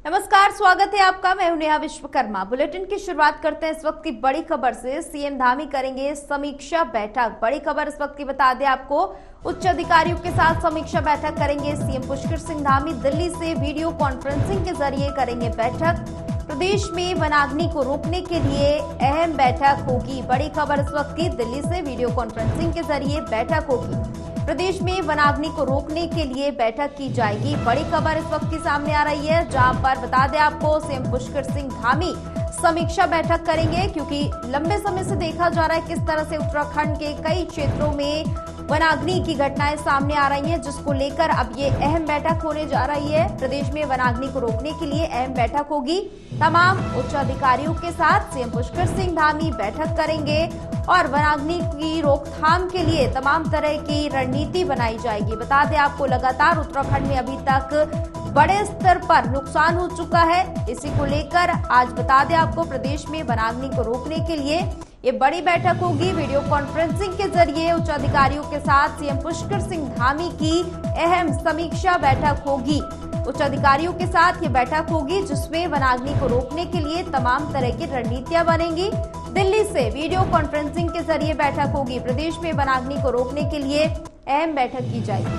नमस्कार, स्वागत है आपका। मैं हूं नेहा विश्वकर्मा। बुलेटिन की शुरुआत करते हैं इस वक्त की बड़ी खबर से। सीएम धामी करेंगे समीक्षा बैठक। बड़ी खबर इस वक्त की बता दें आपको, उच्च अधिकारियों के साथ समीक्षा बैठक करेंगे सीएम पुष्कर सिंह धामी। दिल्ली से वीडियो कॉन्फ्रेंसिंग के जरिए करेंगे बैठक। प्रदेश में वनाग्नि को रोकने के लिए अहम बैठक होगी। बड़ी खबर इस वक्त की, दिल्ली से वीडियो कॉन्फ्रेंसिंग के जरिए बैठक होगी। प्रदेश में वनाग्नि को रोकने के लिए बैठक की जाएगी। बड़ी खबर इस वक्त की सामने आ रही है, जहां पर बता दें आपको सीएम पुष्कर सिंह धामी समीक्षा बैठक करेंगे, क्योंकि लंबे समय से देखा जा रहा है किस तरह से उत्तराखंड के कई क्षेत्रों में वनाग्नि की घटनाएं सामने आ रही हैं, जिसको लेकर अब ये अहम बैठक होने जा रही है। प्रदेश में वनाग्नि को रोकने के लिए अहम बैठक होगी। तमाम उच्च अधिकारियों के साथ सीएम पुष्कर सिंह धामी बैठक करेंगे और वनाग्नि की रोकथाम के लिए तमाम तरह की रणनीति बनाई जाएगी। बता दें आपको, लगातार उत्तराखंड में अभी तक बड़े स्तर पर नुकसान हो चुका है। इसी को लेकर आज बता दें आपको, प्रदेश में वनाग्नि को रोकने के लिए ये बड़ी बैठक होगी। वीडियो कॉन्फ्रेंसिंग के जरिए उच्च अधिकारियों के साथ सीएम पुष्कर सिंह धामी की अहम समीक्षा बैठक होगी। उच्च अधिकारियों के साथ ये बैठक होगी, जिसमें वनाग्नि को रोकने के लिए तमाम तरह की रणनीतियां बनेंगी। दिल्ली से वीडियो कॉन्फ्रेंसिंग के जरिए बैठक होगी। प्रदेश में वनाग्नि को रोकने के लिए अहम बैठक की जाएगी।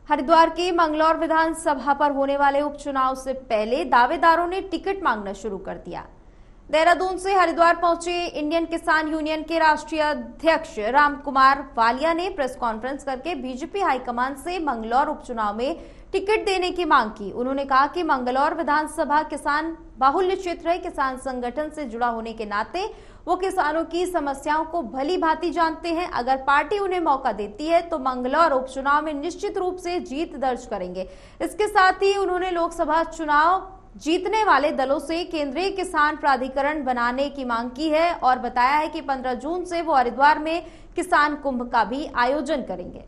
हरिद्वार की मंगलौर विधानसभा पर होने वाले उपचुनाव से पहले दावेदारों ने टिकट मांगना शुरू कर दिया। देहरादून से हरिद्वार पहुंचे इंडियन किसान यूनियन के राष्ट्रीय अध्यक्ष रामकुमार वालिया ने प्रेस कॉन्फ्रेंस करके बीजेपी हाईकमान से मंगलौर उपचुनाव में टिकट देने की मांग की। उन्होंने कहा कि मंगलौर विधानसभा किसान बाहुल्य क्षेत्र है। किसान संगठन से जुड़ा होने के नाते वो किसानों की समस्याओं को भली भांति जानते हैं। अगर पार्टी उन्हें मौका देती है तो मंगलौर उपचुनाव में निश्चित रूप से जीत दर्ज करेंगे। इसके साथ ही उन्होंने लोकसभा चुनाव जीतने वाले दलों से केंद्रीय किसान प्राधिकरण बनाने की मांग की है और बताया है कि 15 जून से वो हरिद्वार में किसान कुंभ का भी आयोजन करेंगे।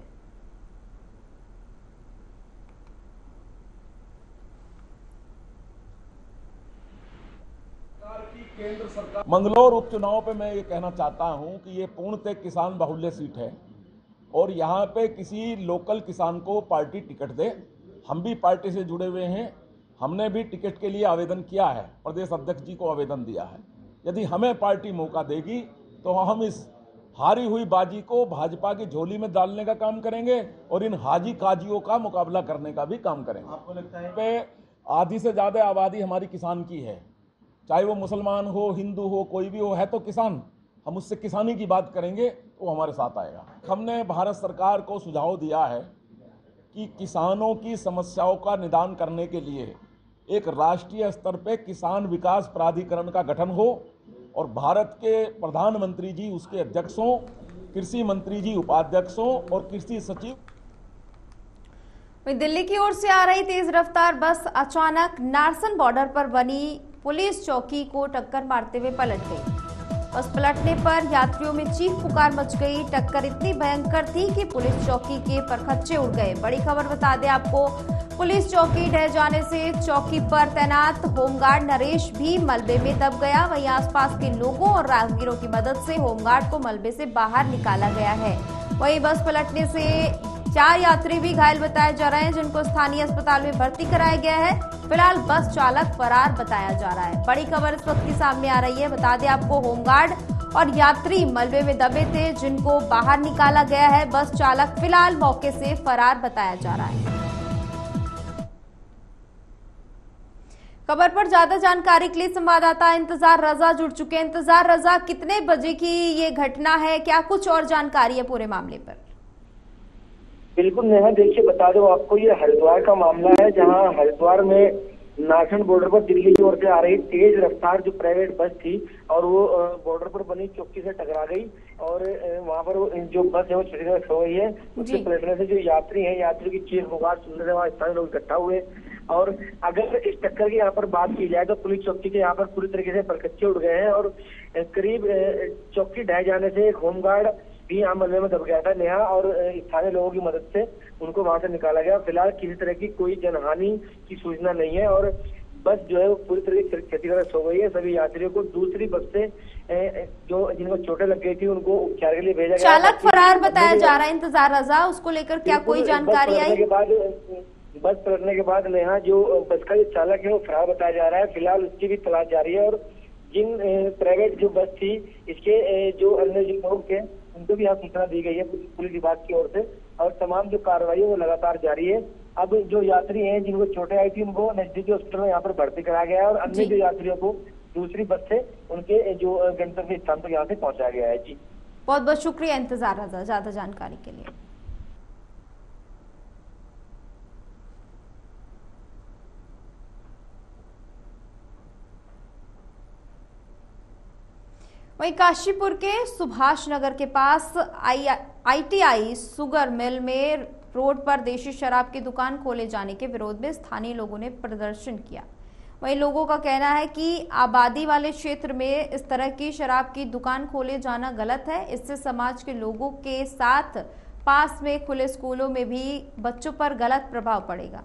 मंगलौर उपचुनाव पे मैं ये कहना चाहता हूं कि ये पूर्णतः किसान बाहुल्य सीट है और यहाँ पे किसी लोकल किसान को पार्टी टिकट दे। हम भी पार्टी से जुड़े हुए हैं, हमने भी टिकट के लिए आवेदन किया है, प्रदेश अध्यक्ष जी को आवेदन दिया है। यदि हमें पार्टी मौका देगी तो हम इस हारी हुई बाजी को भाजपा की झोली में डालने का काम करेंगे और इन हाजी काजियों का मुकाबला करने का भी काम करेंगे। आपको लगता है पे आधी से ज्यादा आबादी हमारी किसान की है, चाहे वो मुसलमान हो, हिंदू हो, कोई भी हो, है तो किसान। हम उससे किसानी की बात करेंगे तो वो हमारे साथ आएगा। हमने भारत सरकार को सुझाव दिया है कि किसानों की समस्याओं का निदान करने के लिए एक राष्ट्रीय स्तर पे किसान विकास प्राधिकरण का गठन हो और भारत के प्रधानमंत्री जी उसके अध्यक्षों, कृषि मंत्री जी उपाध्यक्षों और कृषि सचिव। दिल्ली की ओर से आ रही तेज रफ्तार बस अचानक नारसन बॉर्डर पर बनी पुलिस चौकी को टक्कर मारते हुए पलट गई। बस पलटने पर यात्रियों में चीख पुकार मच गई। टक्कर इतनी भयंकर थी कि पुलिस चौकी के परखच्चे उड़ गए। बड़ी खबर बता दें आपको, पुलिस चौकी ढह जाने से चौकी पर तैनात होमगार्ड नरेश भी मलबे में दब गया। वहीं आसपास के लोगों और राहगीरों की मदद से होमगार्ड को मलबे से बाहर निकाला गया है। वहीं बस पलटने से 4 यात्री भी घायल बताए जा रहे हैं, जिनको स्थानीय अस्पताल में भर्ती कराया गया है। फिलहाल बस चालक फरार बताया जा रहा है। बड़ी खबर इस वक्त की सामने आ रही है। बता दें आपको, होमगार्ड और यात्री मलबे में दबे थे, जिनको बाहर निकाला गया है। बस चालक फिलहाल मौके से फरार बताया जा रहा है। खबर पर ज्यादा जानकारी के लिए संवाददाता इंतजार रजा जुड़ चुके हैं। इंतजार रजा, कितने बजे की ये घटना है, क्या कुछ और जानकारी है पूरे मामले पर? बिल्कुल नेहा, देखिए बता दो आपको, ये हरिद्वार का मामला है, जहां हरिद्वार में नारसन बॉर्डर पर दिल्ली की ओर से आ रही तेज रफ्तार जो प्राइवेट बस थी और वो बॉर्डर पर बनी चौकी से टकरा गई और वहां पर जो बस है वो क्षतिग्रस्त हो गई है। उसके पलटने से जो यात्री हैं, यात्रियों की चीख पुकार सुनने से वहाँ स्थानीय लोग इकट्ठा हुए। और अगर इस टक्कर की यहाँ पर बात की जाए तो पुलिस चौकी के यहाँ पर पूरी तरीके से परखच्चे उड़ गए हैं और करीब चौकी ढह जाने से एक होमगार्ड भी यहाँ मलबे में दब गया था नेहा, और स्थानीय लोगों की मदद से उनको वहां से निकाला गया। फिलहाल किसी तरह की कोई जनहानि की सूचना नहीं है और बस जो है वो पूरी तरह से क्षतिग्रस्त हो गई है। सभी यात्रियों को दूसरी बस से जो जिनको चोटें लग गई थी उनको उपचार के लिए भेजा गया। चालक फरार बताया जा रहा है इंतजार रजा, उसको लेकर क्या कोई जानकारी आई? बस पलटने के बाद नेहा जो बस का जो चालक है वो फरार बताया जा रहा है। फिलहाल उसकी भी तलाश जारी है और जिन प्राइवेट जो बस थी इसके जो अन्य जो लोग थे उनको भी यहाँ सूचना दी गई है पुलिस विभाग की ओर से और तमाम जो कार्रवाई है वो लगातार जारी है। अब जो यात्री हैं जिनको चोटें आई थी उनको नजदीकी हॉस्पिटल में यहाँ पर भर्ती कराया गया है और अन्य जो यात्रियों को दूसरी बस से उनके जो गंतव्य स्थान तक यहाँ से पहुंचाया गया है। जी बहुत बहुत शुक्रिया इंतजार ज्यादा जानकारी के लिए। वहीं काशीपुर के सुभाष नगर के पास ITI शुगर मिल में रोड पर देशी शराब की दुकान खोले जाने के विरोध में स्थानीय लोगों ने प्रदर्शन किया। वहीं लोगों का कहना है कि आबादी वाले क्षेत्र में इस तरह की शराब की दुकान खोले जाना गलत है। इससे समाज के लोगों के साथ पास में खुले स्कूलों में भी बच्चों पर गलत प्रभाव पड़ेगा।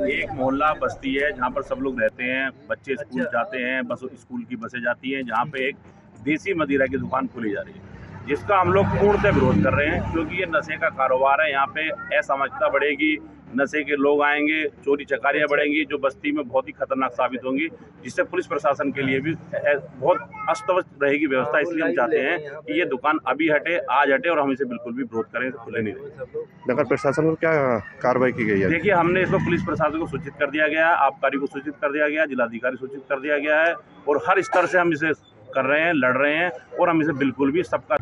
एक मोहल्ला बस्ती है जहाँ पर सब लोग रहते हैं, बच्चे स्कूल जाते हैं, स्कूल की बसें जाती हैं, जहाँ पे एक देसी मदिरा की दुकान खोली जा रही है जिसका हम लोग पूर्णतः विरोध कर रहे हैं क्योंकि ये नशे का कारोबार है। यहाँ पे असमानता बढ़ेगी, नशे के लोग आएंगे, चोरी चकारियाँ बढ़ेंगी जो बस्ती में बहुत ही खतरनाक साबित होंगी, जिससे पुलिस प्रशासन के लिए भी बहुत अस्त व्यस्त रहेगी व्यवस्था। इसलिए हम चाहते हैं कि ये दुकान अभी हटे, आज हटे और हम इसे बिल्कुल भी विरोध करें, खुले नहीं रहे। नगर प्रशासन को क्या कार्रवाई की गई है? देखिए, हमने इसको पुलिस प्रशासन को सूचित कर दिया गया है, आबकारी को सूचित कर दिया गया, जिलाधिकारी सूचित कर दिया गया है और हर स्तर से हम इसे कर रहे हैं, लड़ रहे हैं और हम इसे बिल्कुल भी सबका।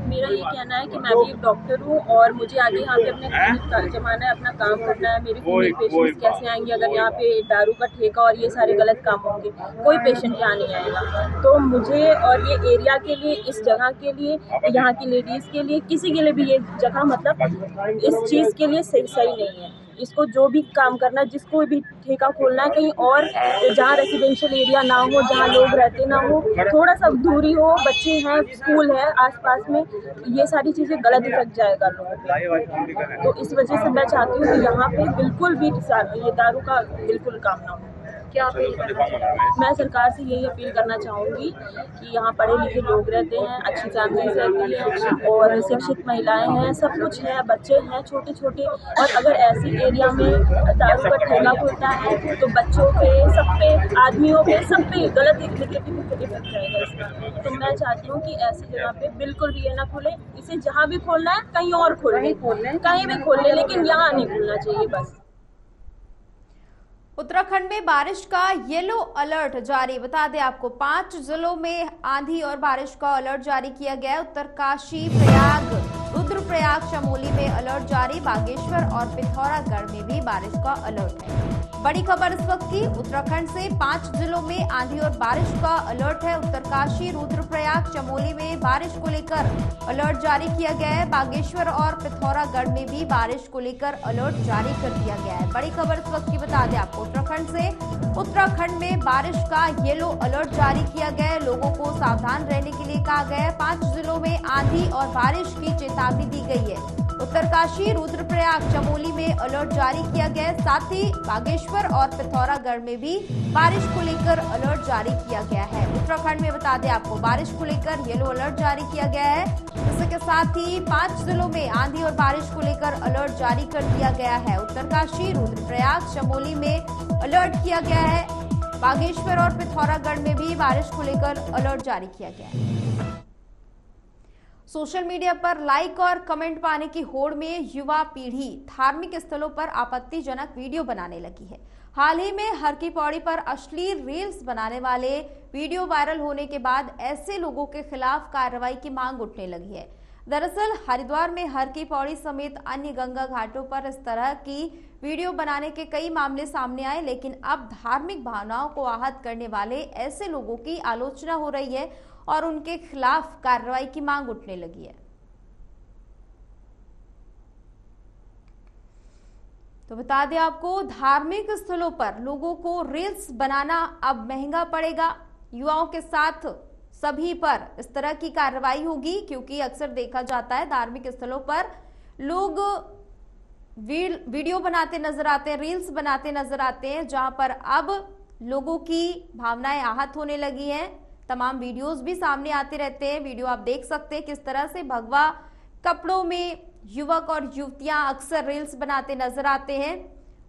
मेरा ये कहना है कि मैं भी एक डॉक्टर हूँ और मुझे आगे यहाँ पे अपने क्लिनिक जमाना है, अपना काम करना है। मेरे फीमेल पेशेंट्स कैसे आएंगे अगर यहाँ पे दारू का ठेका और ये सारे गलत काम होंगे? कोई पेशेंट यहाँ नहीं आएगा। तो मुझे और ये एरिया के लिए, इस जगह के लिए, यहाँ की लेडीज के लिए, किसी के लिए भी ये जगह मतलब इस चीज़ के लिए सही नहीं है। इसको जो भी काम करना है, जिसको भी ठेका खोलना है कहीं और जहाँ रेसिडेंशियल एरिया ना हो, जहाँ लोग रहते ना हो, थोड़ा सा दूरी हो, बच्चे हैं, स्कूल है आसपास में, ये सारी चीज़ें गलत इफेक्ट जाएगा लोगों पे। तो इस वजह से मैं चाहती हूँ कि यहाँ पे बिल्कुल भी ये दारू का बिल्कुल काम ना हो। क्या अपील मैं सरकार से यही अपील करना चाहूँगी कि यहाँ पढ़े लिखे लोग रहते हैं, अच्छी फैमिलीज रहती है और शिक्षित महिलाएं हैं, सब कुछ है, बच्चे हैं छोटे छोटे, और अगर ऐसी एरिया में दारू का ठेका खुलता है तो बच्चों पे, सब पे, आदमियों पे, सब पे गलत इफेक्ट रहेगा इसका। तो मैं चाहती हूँ कि ऐसी जगह पे बिल्कुल भी ये ना खुले। इसे जहाँ भी खोलना है कहीं और खोले, कहीं भी खोल ले, लेकिन यहाँ नहीं खुलना चाहिए बस। उत्तराखंड में बारिश का येलो अलर्ट जारी। बता दें आपको 5 जिलों में आंधी और बारिश का अलर्ट जारी किया गया है। उत्तरकाशी, प्रयाग, रुद्रप्रयाग, चमोली में अलर्ट जारी। बागेश्वर और पिथौरागढ़ में भी बारिश का अलर्ट है। बड़ी खबर इस वक्त की उत्तराखंड से 5 जिलों में आंधी और बारिश का अलर्ट है। उत्तरकाशी, रुद्रप्रयाग, चमोली में बारिश को लेकर अलर्ट जारी किया गया है। बागेश्वर और पिथौरागढ़ में भी बारिश को लेकर अलर्ट जारी कर दिया गया है। बड़ी खबर इस वक्त की बता दें आपको उत्तराखंड से, उत्तराखंड में बारिश का येलो अलर्ट जारी किया गया है। लोगों को सावधान रहने के लिए कहा गया है। 5 जिलों में आंधी और बारिश की चेतावनी दी गई है। उत्तरकाशी, रुद्रप्रयाग, चमोली में अलर्ट जारी किया गया है। साथ ही बागेश्वर और पिथौरागढ़ में भी बारिश को लेकर अलर्ट जारी किया गया है। उत्तराखंड में बता दें आपको बारिश को लेकर येलो अलर्ट जारी किया गया है। इसके साथ ही 5 जिलों में आंधी और बारिश को लेकर अलर्ट जारी कर दिया गया है। उत्तरकाशी, रुद्रप्रयाग, चमोली में अलर्ट किया गया है। बागेश्वर और पिथौरागढ़ में भी बारिश को लेकर अलर्ट जारी किया गया है। सोशल मीडिया पर लाइक और कमेंट पाने की होड़ में युवा पीढ़ी धार्मिक स्थलों पर आपत्तिजनक वीडियो बनाने लगी है। हाल ही में हर की पौड़ी पर अश्लील रील्स बनाने वाले वीडियो वायरल होने के बाद ऐसे लोगों के खिलाफ कार्रवाई की मांग उठने लगी है। दरअसल हरिद्वार में हर की पौड़ी समेत अन्य गंगा घाटों पर इस तरह की वीडियो बनाने के कई मामले सामने आए, लेकिन अब धार्मिक भावनाओं को आहत करने वाले ऐसे लोगों की आलोचना हो रही है और उनके खिलाफ कार्रवाई की मांग उठने लगी है। तो बता दें आपको, धार्मिक स्थलों पर लोगों को रील्स बनाना अब महंगा पड़ेगा। युवाओं के साथ सभी पर इस तरह की कार्रवाई होगी, क्योंकि अक्सर देखा जाता है धार्मिक स्थलों पर लोग वीडियो बनाते नजर आते हैं, रील्स बनाते नजर आते हैं, जहां पर अब लोगों की भावनाएं आहत होने लगी हैं। तमाम वीडियोस भी सामने आते रहते हैं। वीडियो आप देख सकते हैं किस तरह से भगवा कपड़ों में युवक और युवतियां अक्सर रील्स बनाते नजर आते हैं।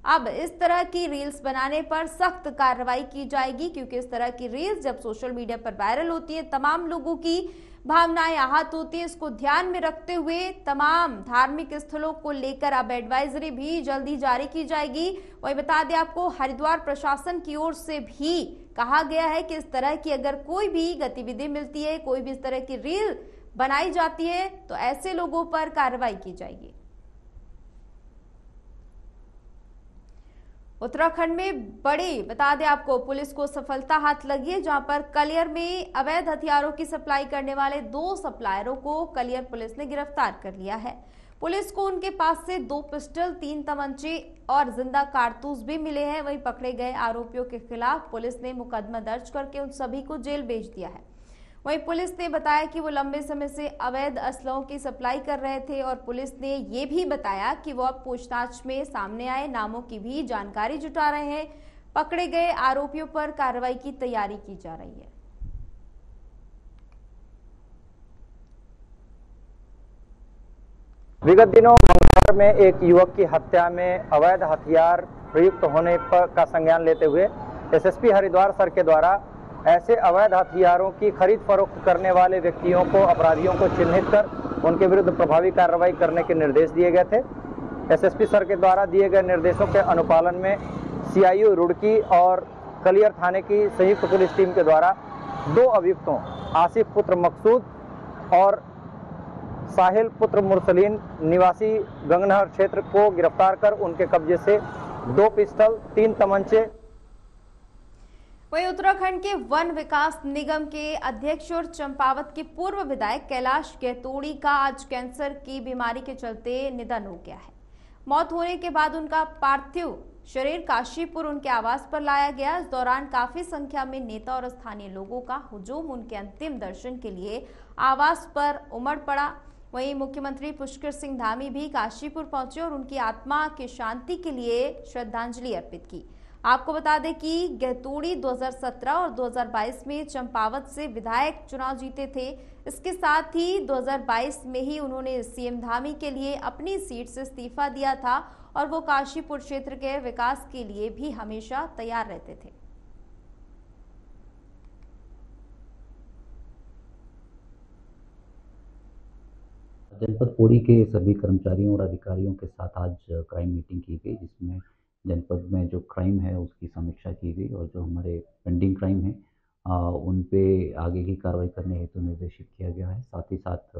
अब इस तरह की रील्स बनाने पर सख्त कार्रवाई की जाएगी, क्योंकि इस तरह की रील्स जब सोशल मीडिया पर वायरल होती है तमाम लोगों की भावनाएं आहत होती है। इसको ध्यान में रखते हुए तमाम धार्मिक स्थलों को लेकर अब एडवाइजरी भी जल्दी जारी की जाएगी। वही बता दें आपको, हरिद्वार प्रशासन की ओर से भी कहा गया है कि इस तरह की अगर कोई भी गतिविधि मिलती है, कोई भी इस तरह की रील बनाई जाती है तो ऐसे लोगों पर कार्रवाई की जाएगी। उत्तराखंड में बड़ी बता दें आपको पुलिस को सफलता हाथ लगी है, जहां पर कलियर में अवैध हथियारों की सप्लाई करने वाले 2 सप्लायरों को कलियर पुलिस ने गिरफ्तार कर लिया है। पुलिस को उनके पास से 2 पिस्टल, 3 तमंचे और जिंदा कारतूस भी मिले हैं। वहीं पकड़े गए आरोपियों के खिलाफ पुलिस ने मुकदमा दर्ज करके उन सभी को जेल भेज दिया है। वहीं पुलिस ने बताया कि वो लंबे समय से अवैध असलहों की सप्लाई कर रहे थे और पुलिस ने ये भी बताया कि वो अब पूछताछ में सामने आए नामों की भी जानकारी जुटा रहे हैं। पकड़े गए आरोपियों पर कार्रवाई की तैयारी की जा रही है। विगत दिनों मंगलौर में एक युवक की हत्या में अवैध हथियार प्रयुक्त होने का संज्ञान लेते हुए एसएसपी हरिद्वार सर के द्वारा ऐसे अवैध हथियारों की खरीद फरोख्त करने वाले व्यक्तियों को, अपराधियों को चिन्हित कर उनके विरुद्ध प्रभावी कार्रवाई करने के निर्देश दिए गए थे। एसएसपी सर के द्वारा दिए गए निर्देशों के अनुपालन में सीआईयू रुड़की और कलियर थाने की संयुक्त पुलिस टीम के द्वारा 2 अभियुक्तों आसिफ पुत्र मकसूद और साहिल पुत्र मुरसलीन निवासी गंगनहर क्षेत्र को गिरफ्तार कर उनके कब्जे से 2 पिस्टल, 3 तमंचे। वहीं उत्तराखंड के वन विकास निगम के अध्यक्ष और चंपावत के पूर्व विधायक कैलाश गहतोड़ी का आज कैंसर की बीमारी के चलते निधन हो गया है। मौत होने के बाद उनका पार्थिव शरीर काशीपुर उनके आवास पर लाया गया। इस दौरान काफी संख्या में नेता और स्थानीय लोगों का हुजूम उनके अंतिम दर्शन के लिए आवास पर उमड़ पड़ा। वहीं मुख्यमंत्री पुष्कर सिंह धामी भी काशीपुर पहुंचे और उनकी आत्मा की शांति के लिए श्रद्धांजलि अर्पित की। आपको बता दें कि गहतोड़ी 2017 और 2022 में चंपावत से विधायक चुनाव जीते थे। इसके साथ ही 2022 में ही उन्होंने सीएम धामी के लिए अपनी सीट से इस्तीफा दिया था और वो काशीपुर क्षेत्र के विकास के लिए भी हमेशा तैयार रहते थे। जनपद पौड़ी के सभी कर्मचारियों और अधिकारियों के साथ आज क्राइम मीटिंग की गई, जिसमें जनपद में जो क्राइम है उसकी समीक्षा की गई और जो हमारे पेंडिंग क्राइम है उन पे आगे की कार्रवाई करने हेतु निर्देशित किया गया है। साथ ही साथ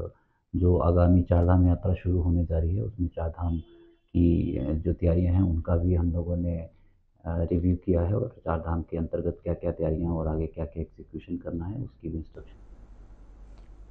जो आगामी चारधाम यात्रा शुरू होने जा रही है उसमें चारधाम की जो तैयारियां हैं उनका भी हम लोगों ने रिव्यू किया है और चारधाम के अंतर्गत क्या क्या तैयारियां और आगे क्या क्या एग्जीक्यूशन करना है उसकी भी इंस्ट्रक्शन।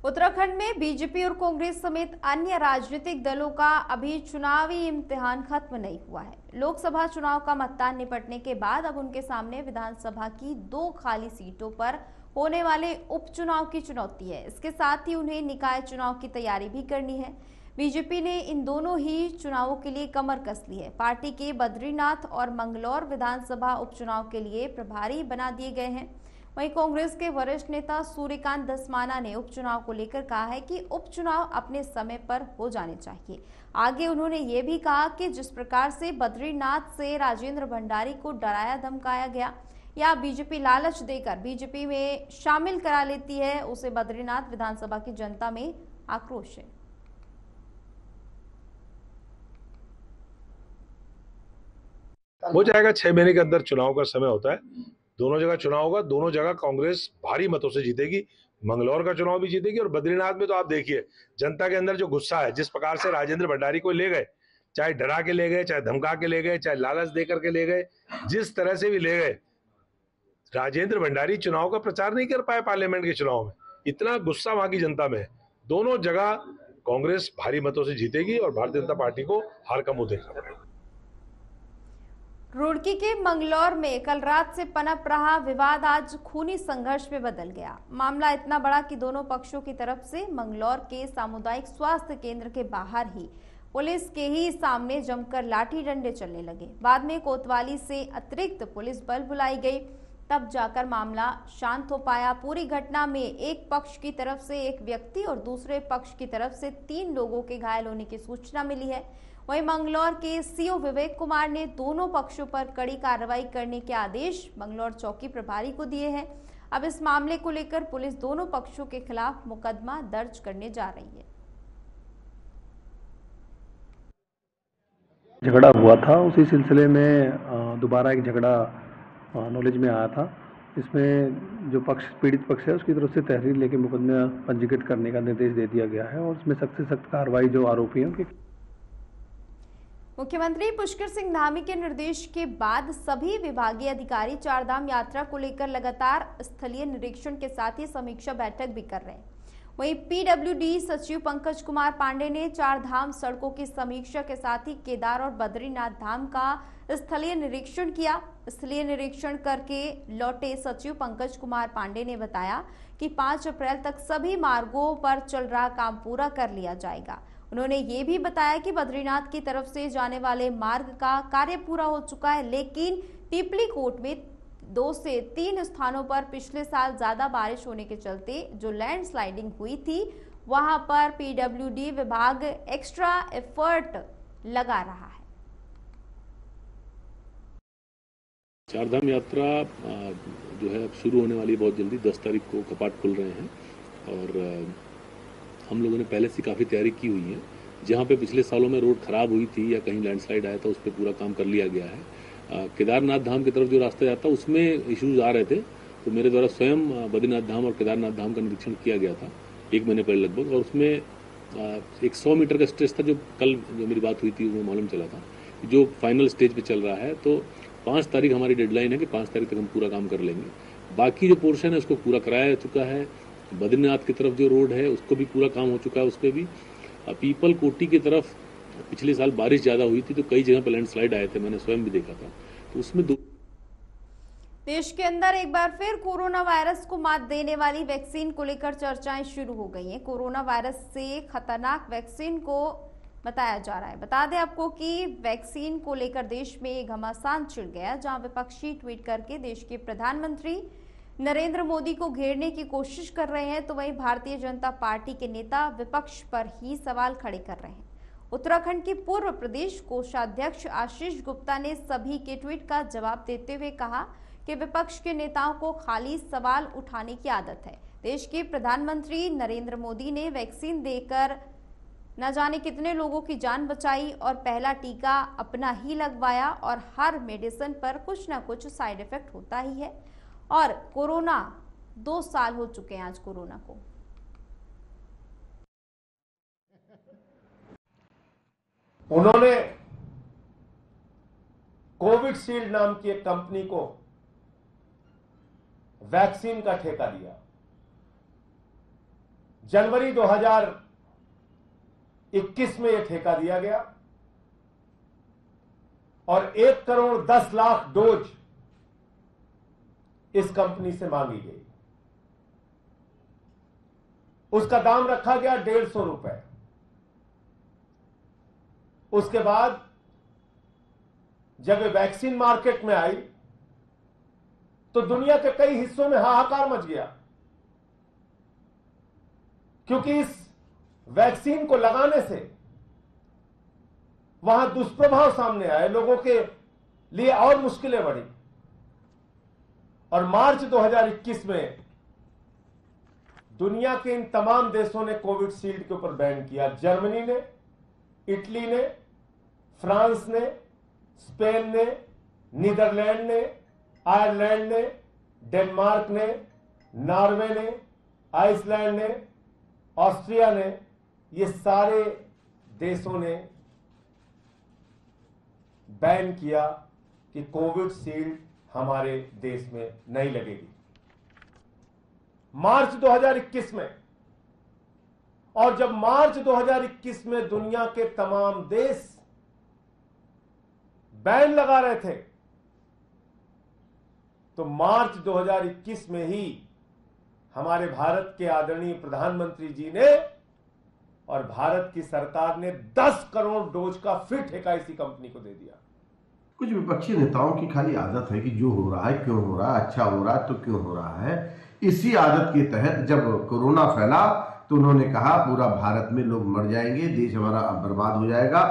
उत्तराखंड में बीजेपी और कांग्रेस समेत अन्य राजनीतिक दलों का अभी चुनावी इम्तिहान खत्म नहीं हुआ है। लोकसभा चुनाव का मतदान निपटने के बाद अब उनके सामने विधानसभा की 2 खाली सीटों पर होने वाले उपचुनाव की चुनौती है। इसके साथ ही उन्हें निकाय चुनाव की तैयारी भी करनी है। बीजेपी ने इन दोनों ही चुनावों के लिए कमर कस ली है। पार्टी के बद्रीनाथ और मंगलौर विधानसभा उपचुनाव के लिए प्रभारी बना दिए गए हैं। वहीं कांग्रेस के वरिष्ठ नेता सूर्यकांत धस्माना ने उपचुनाव को लेकर कहा है कि उपचुनाव अपने समय पर हो जाने चाहिए। आगे उन्होंने ये भी कहा कि जिस प्रकार से बद्रीनाथ से राजेंद्र भंडारी को डराया धमकाया गया या बीजेपी लालच देकर बीजेपी में शामिल करा लेती है, उसे बद्रीनाथ विधानसभा की जनता में आक्रोश है। हो जाएगा, 6 महीने के अंदर चुनाव का समय होता है। दोनों जगह चुनाव होगा, दोनों जगह कांग्रेस भारी मतों से जीतेगी। मंगलौर का चुनाव भी जीतेगी और बद्रीनाथ में तो आप देखिए जनता के अंदर जो गुस्सा है, जिस प्रकार से राजेंद्र भंडारी को ले गए, चाहे डरा के ले गए, चाहे धमका के ले गए, चाहे लालच देकर के ले गए, जिस तरह से भी ले गए, राजेंद्र भंडारी चुनाव का प्रचार नहीं कर पाए पार्लियामेंट के चुनाव में। इतना गुस्सा वहां की जनता में है। दोनों जगह कांग्रेस भारी मतों से जीतेगी और भारतीय जनता पार्टी को हार का मुंह देखना पड़ेगा। रुड़की के मंगलौर में कल रात से पनप रहा विवाद आज खूनी संघर्ष में बदल गया। मामला इतना बड़ा कि दोनों पक्षों की तरफ से मंगलौर के सामुदायिक स्वास्थ्य केंद्र के बाहर ही पुलिस के ही सामने जमकर लाठी डंडे चलने लगे। बाद में कोतवाली से अतिरिक्त पुलिस बल बुलाई गई। तब जाकर मामला शांत हो पाया। पूरी घटना में एक पक्ष की तरफ से एक व्यक्ति और दूसरे पक्ष की तरफ से 3 लोगों के घायल होने की सूचना मिली है। वहीं मंगलौर के सीओ विवेक कुमार ने दोनों पक्षों पर कड़ी कार्रवाई करने के आदेश मंगलौर चौकी प्रभारी को दिए हैं। अब इस मामले को लेकर पुलिस दोनों पक्षों के खिलाफ मुकदमा दर्ज करने जा रही है। झगड़ा हुआ था, उसी सिलसिले में दोबारा एक झगड़ा नॉलेज में आया था। इसमें जो पक्ष पीड़ित पक्ष है उसकी तरफ से तहरीर लेके मुकदमा पंजीकृत करने का निर्देश दे दिया गया है और इसमें सख्त से सख्त कार्रवाई जो आरोपी हैं उनके। मुख्यमंत्री पुष्कर सिंह धामी के निर्देश के बाद सभी विभागीय अधिकारी चारधाम यात्रा को लेकर लगातार स्थलीय निरीक्षण के साथ ही समीक्षा बैठक भी कर रहे हैं। वहीं पीडब्ल्यूडी सचिव पंकज कुमार पांडे ने चारधाम सड़कों की समीक्षा के साथ ही केदार और बद्रीनाथ धाम का स्थलीय निरीक्षण किया। स्थलीय निरीक्षण करके लौटे सचिव पंकज कुमार पांडे ने बताया कि 5 अप्रैल तक सभी मार्गों पर चल रहा काम पूरा कर लिया जाएगा। उन्होंने ये भी बताया कि बद्रीनाथ की तरफ से जाने वाले मार्ग का कार्य पूरा हो चुका है, लेकिन पीपली कोट में 2 से 3 स्थानों पर पिछले साल ज्यादा बारिश होने के चलते जो लैंडस्लाइडिंग हुई थी वहां पर पीडब्ल्यूडी विभाग एक्स्ट्रा एफर्ट लगा रहा है। चारधाम यात्रा जो है अब शुरू होने वाली बहुत जल्दी 10 तारीख को कपाट खुल रहे हैं और हम लोगों ने पहले से काफ़ी तैयारी की हुई है। जहाँ पे पिछले सालों में रोड खराब हुई थी या कहीं लैंडस्लाइड आया था उस पर पूरा काम कर लिया गया है। केदारनाथ धाम की तरफ जो रास्ता जाता उसमें इश्यूज आ रहे थे, तो मेरे द्वारा स्वयं बद्रीनाथ धाम और केदारनाथ धाम का निरीक्षण किया गया था 1 महीने पहले लगभग, और उसमें एक 100 मीटर का स्ट्रेच था जो कल जो मेरी बात हुई थी वो मालूम चला था जो फाइनल स्टेज पे चल रहा है। तो 5 तारीख हमारी डेडलाइन है कि 5 तारीख तक हम पूरा काम कर लेंगे। बाकी जो पोर्शन है उसको पूरा कराया चुका है। बद्रीनाथ की तरफ जो रोड है उसको भी पूरा काम हो चुका है। उस पर भी पीपल कोटी की तरफ पिछले साल बारिश ज़्यादा हुई थी तो कई जगह पर लैंडस्लाइड आए थे, मैंने स्वयं भी देखा था, तो उसमें देश के अंदर एक बार फिर कोरोना वायरस को मात देने वाली वैक्सीन को लेकर चर्चाएं शुरू हो गई हैं। कोरोना वायरस से खतरनाक वैक्सीन को बताया जा रहा है। बता दें आपको कि वैक्सीन को लेकर देश में घमासान छिड़ गया, जहां विपक्षी ट्वीट करके देश के प्रधानमंत्री नरेंद्र मोदी को घेरने की कोशिश कर रहे हैं, तो वहीं भारतीय जनता पार्टी के नेता विपक्ष पर ही सवाल खड़े कर रहे हैं। उत्तराखंड के पूर्व प्रदेश कोषाध्यक्ष आशीष गुप्ता ने सभी के ट्वीट का जवाब देते हुए कहा कि विपक्ष के नेताओं को खाली सवाल उठाने की आदत है। देश के प्रधानमंत्री नरेंद्र मोदी ने वैक्सीन देकर न जाने कितने लोगों की जान बचाई और पहला टीका अपना ही लगवाया, और हर मेडिसिन पर कुछ ना कुछ साइड इफेक्ट होता ही है। और कोरोना 2 साल हो चुके हैं आज कोरोना को। उन्होंने कोविडशील्ड नाम की एक कंपनी को वैक्सीन का ठेका दिया। जनवरी 2021 में यह ठेका दिया गया और 1 करोड़ 10 लाख डोज इस कंपनी से मांगी गई। उसका दाम रखा गया 150 रुपए। उसके बाद जब ये वैक्सीन मार्केट में आई तो दुनिया के कई हिस्सों में हाहाकार मच गया, क्योंकि इस वैक्सीन को लगाने से वहां दुष्प्रभाव सामने आए, लोगों के लिए और मुश्किलें बढ़ी। और मार्च 2021 में दुनिया के इन तमाम देशों ने कोविडशील्ड के ऊपर बैन किया। जर्मनी ने, इटली ने, फ्रांस ने, स्पेन ने, नीदरलैंड ने, आयरलैंड ने, डेनमार्क ने, नॉर्वे ने, आइसलैंड ने, ऑस्ट्रिया ने, ये सारे देशों ने बैन किया कि कोविडशील्ड हमारे देश में नहीं लगेगी। मार्च 2021 में, और जब मार्च 2021 में दुनिया के तमाम देश बैन लगा रहे थे, तो मार्च 2021 में ही हमारे भारत के आदरणीय प्रधानमंत्री जी ने और भारत की सरकार ने 10 करोड़ डोज का फिर ठेका इसी कंपनी को दे दिया। कुछ विपक्षी नेताओं की खाली आदत है कि जो हो रहा है क्यों हो रहा है, अच्छा हो रहा है तो क्यों हो रहा है। इसी आदत के तहत जब कोरोना फैला तो उन्होंने कहा पूरा भारत में लोग मर जाएंगे, देश हमारा बर्बाद हो जाएगा।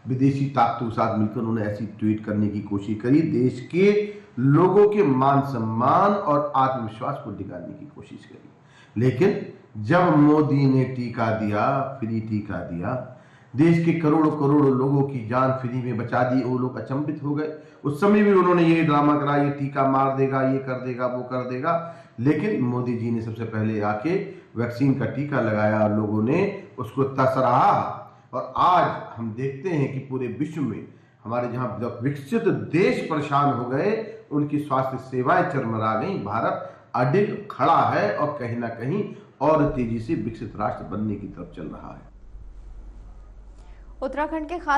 विदेशी ताकतों के साथ मिलकर उन्होंने ऐसी ट्वीट करने की कोशिश करी, देश के लोगों के मान सम्मान और आत्मविश्वास को निकालने की कोशिश करी। लेकिन जब मोदी ने टीका दिया, फ्री टीका दिया, देश के करोड़ों करोड़ों लोगों की जान फ्री में बचा दी, वो लोग अचंभित हो गए। उस समय भी उन्होंने ये ड्रामा करा, ये टीका मार देगा, ये कर देगा, वो कर देगा। लेकिन मोदी जी ने सबसे पहले आके वैक्सीन का टीका लगाया और लोगों ने उसको सराहा। और आज हम देखते हैं कि पूरे विश्व में हमारे जहां विकसित देश परेशान हो गए, उनकी स्वास्थ्य सेवाएं चरमरा गई। भारत अडिग खड़ा है और कहीं ना कहीं और तेजी से विकसित राष्ट्र बनने की तरफ चल रहा है। उत्तराखंड के खास